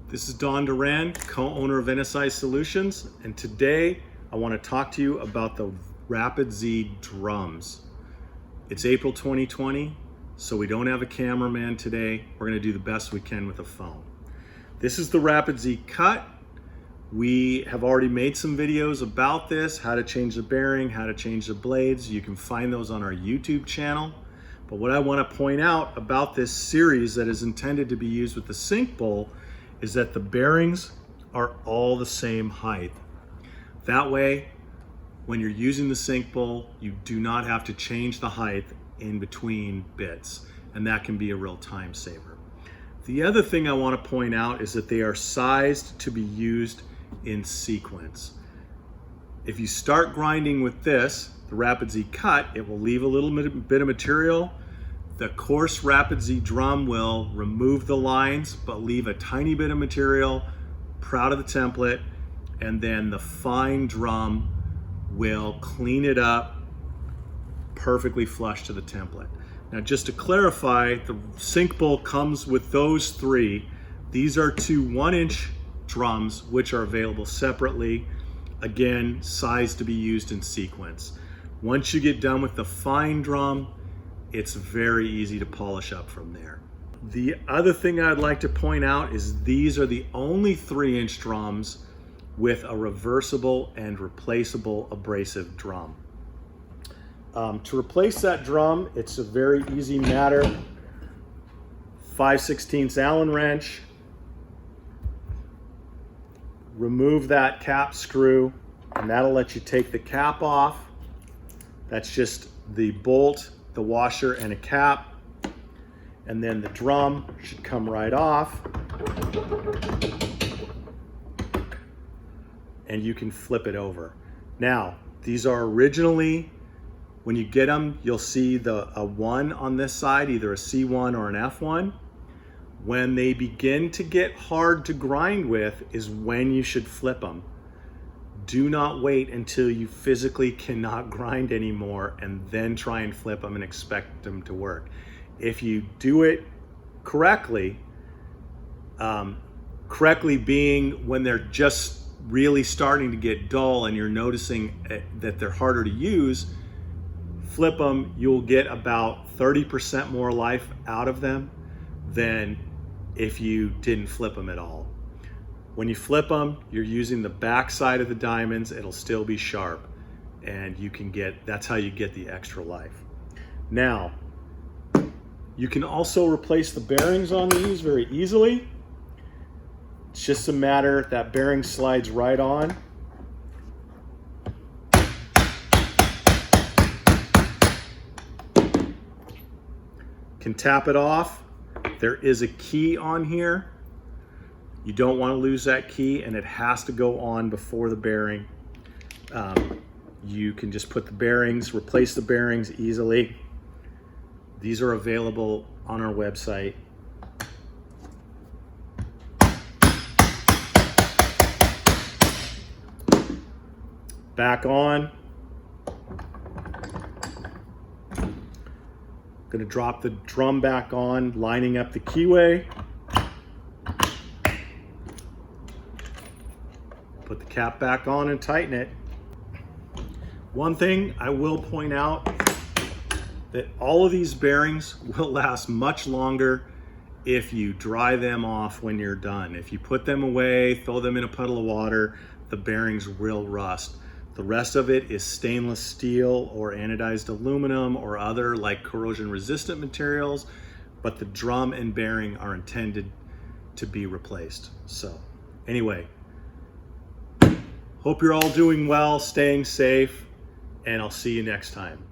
This is Don Duran, co-owner of NSI Solutions, and today I want to talk to you about the Rapid Z drums. It's April 2020, so we don't have a cameraman today. We're going to do the best we can with a phone. This is the Rapid Z Cut. We have already made some videos about this, how to change the bearing, how to change the blades. You can find those on our YouTube channel. But what I want to point out about this series that is intended to be used with the sink bowl is that the bearings are all the same height. That way, when you're using the sink bowl, you do not have to change the height in between bits, and that can be a real time saver. The other thing I want to point out is that they are sized to be used in sequence. If you start grinding with this, the Rapid Z Cut, it will leave a little bit of material. The coarse Rapid Z drum will remove the lines, but leave a tiny bit of material, proud of the template, and then the fine drum will clean it up perfectly flush to the template. Now, just to clarify, the sink bowl comes with those three. These are two 1-inch drums, which are available separately. Again, sized to be used in sequence. Once you get done with the fine drum, it's very easy to polish up from there. The other thing I'd like to point out is these are the only 3-inch drums with a reversible and replaceable abrasive drum. To replace that drum, it's a very easy matter. 5/16 Allen wrench. Remove that cap screw, and that'll let you take the cap off. That's just the bolt, the washer, and a cap. And then the drum should come right off. And you can flip it over. Now, these are originally, when you get them, you'll see a 1 on this side, either a C1 or an F1. When they begin to get hard to grind with is when you should flip them. Do not wait until you physically cannot grind anymore and then try and flip them and expect them to work. If you do it correctly, correctly being when they're just really starting to get dull and you're noticing that they're harder to use, flip them, you'll get about 30% more life out of them than if you didn't flip them at all. When you flip them, you're using the back side of the diamonds, it'll still be sharp, and you can that's how you get the extra life. Now, you can also replace the bearings on these very easily. It's just a matter that bearing slides right on. Can tap it off. There is a key on here. You don't want to lose that key, and it has to go on before the bearing. You can just put the bearings, replace the bearings easily. These are available on our website. Back on. Going to drop the drum back on, lining up the keyway. Put the cap back on and tighten it. One thing I will point out, that all of these bearings will last much longer if you dry them off when you're done. If you put them away, throw them in a puddle of water, the bearings will rust. The rest of it is stainless steel or anodized aluminum or other like corrosion resistant materials, but the drum and bearing are intended to be replaced. So anyway, hope you're all doing well, staying safe, and I'll see you next time.